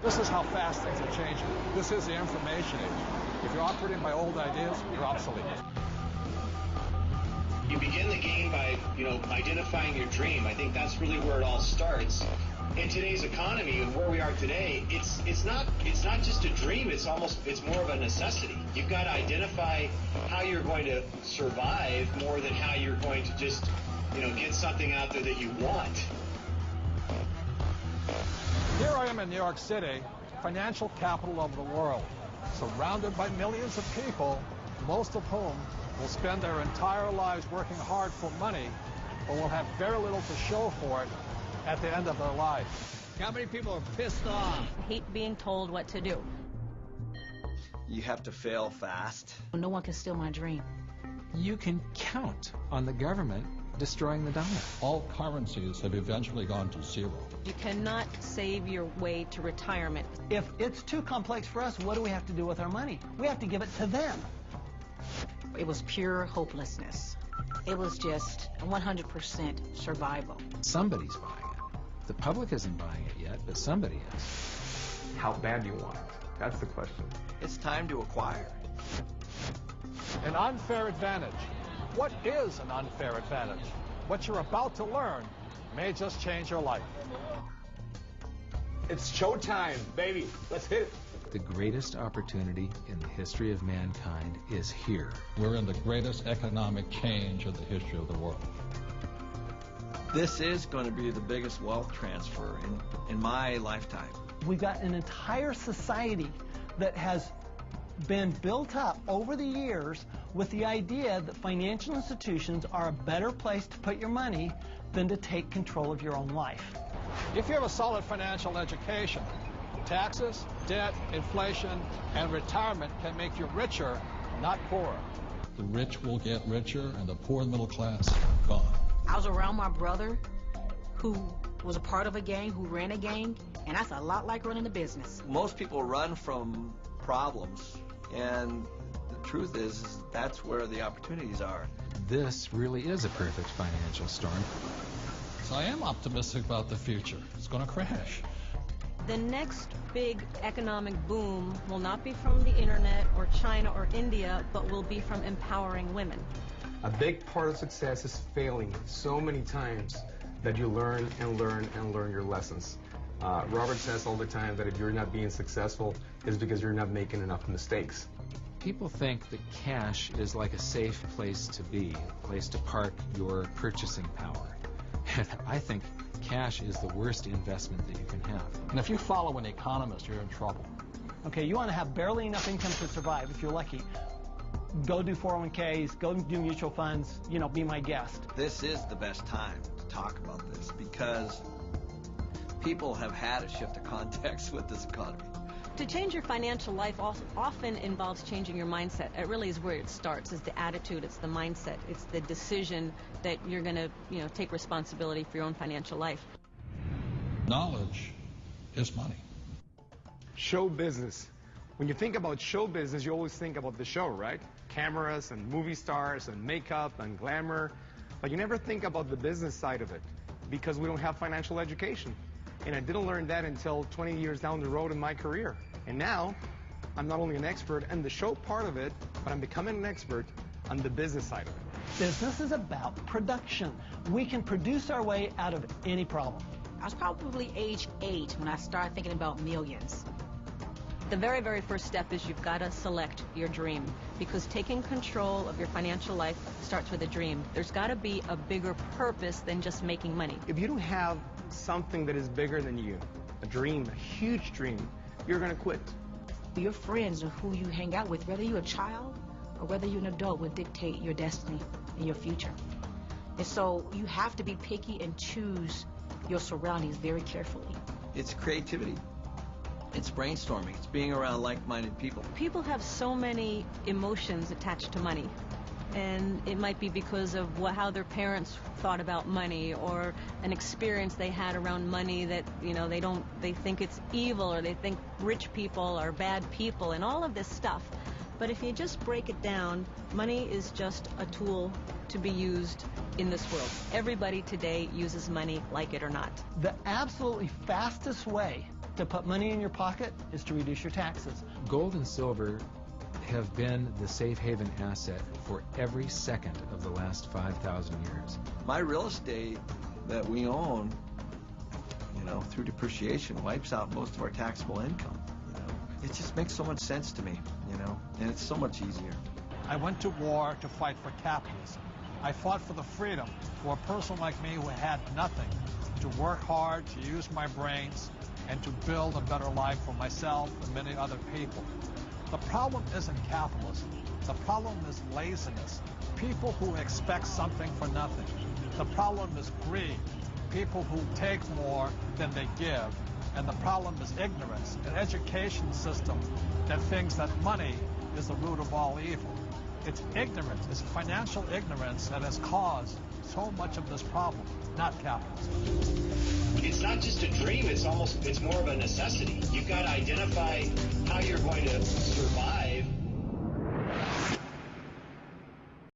This is how fast things are changing. This is the information age. If you're operating by old ideas, you're obsolete. You begin the game by, identifying your dream. I think that's really where it all starts. In today's economy and where we are today, it's not just a dream. It's more of a necessity. You've got to identify how you're going to survive more than how you're going to just, get something out there that you want. Here I am in New York City, financial capital of the world, surrounded by millions of people, most of whom will spend their entire lives working hard for money, but will have very little to show for it at the end of their life. How many people are pissed off? I hate being told what to do. You have to fail fast. No one can steal my dream. You can count on the government destroying the dollar. All currencies have eventually gone to zero. You cannot save your way to retirement. If it's too complex for us, what do we have to do with our money? We have to give it to them. It was pure hopelessness. It was just 100% survival. Somebody's buying it. The public isn't buying it yet, but somebody is. How bad do you want it? That's the question. It's time to acquire. An unfair advantage. What is an unfair advantage? What you're about to learn may just change your life. It's showtime, baby. Let's hit it. The greatest opportunity in the history of mankind is here. We're in the greatest economic change in the history of the world. This is going to be the biggest wealth transfer in my lifetime. We've got an entire society that has been built up over the years with the idea that financial institutions are a better place to put your money than to take control of your own life. If you have a solid financial education, taxes, debt, inflation, and retirement can make you richer, not poorer. The rich will get richer and the poor and middle class gone. I was around my brother who was a part of a gang, who ran a gang, and that's a lot like running a business. Most people run from problems, and the truth is that's where the opportunities are. This really is a perfect financial storm. So I am optimistic about the future. It's going to crash. The next big economic boom will not be from the internet or China or India, but will be from empowering women. A big part of success is failing so many times that you learn and learn and learn your lessons. Robert says all the time that if you're not being successful, it's because you're not making enough mistakes. People think that cash is like a safe place to be, a place to park your purchasing power. And I think cash is the worst investment that you can have. And if you follow an economist, you're in trouble. Okay, you want to have barely enough income to survive if you're lucky. Go do 401ks, go do mutual funds, be my guest. This is the best time to talk about this because people have had a shift of context with this economy. To change your financial life often involves changing your mindset. It really is where it starts, is the attitude, it's the mindset, it's the decision that you're going to, take responsibility for your own financial life. Knowledge is money. Show business. When you think about show business, you always think about the show, right? Cameras and movie stars and makeup and glamour. But you never think about the business side of it because we don't have financial education. And I didn't learn that until 20 years down the road in my career. And now, I'm not only an expert in the show part of it, but I'm becoming an expert on the business side of it. Business is about production. We can produce our way out of any problem. I was probably age 8 when I started thinking about millions. The very, very first step is you've got to select your dream, because taking control of your financial life starts with a dream. There's got to be a bigger purpose than just making money. If you don't have something that is bigger than you, a dream, a huge dream, you're going to quit. Your friends or who you hang out with, whether you're a child or whether you're an adult, will dictate your destiny and your future. And so you have to be picky and choose your surroundings very carefully. It's creativity. It's brainstorming. It's being around like-minded people. People have so many emotions attached to money. And it might be because of how their parents thought about money, or an experience they had around money that, they think it's evil, or they think rich people are bad people, and all of this stuff. But if you just break it down, money is just a tool to be used in this world. Everybody today uses money, like it or not. The absolutely fastest way to put money in your pocket is to reduce your taxes. Gold and silver have been the safe haven asset for every second of the last 5,000 years. My real estate that we own, through depreciation, wipes out most of our taxable income. It just makes so much sense to me, and it's so much easier. I went to war to fight for capitalism. I fought for the freedom for a person like me who had nothing, to work hard, to use my brains, and to build a better life for myself and many other people. The problem isn't capitalism. The problem is laziness. People who expect something for nothing. The problem is greed. People who take more than they give. And the problem is ignorance, an education system that thinks that money is the root of all evil. It's ignorance, it's financial ignorance that has caused so much of this problem, not capitalism. It's not just a dream, it's more of a necessity. You've got to identify how you're going to survive.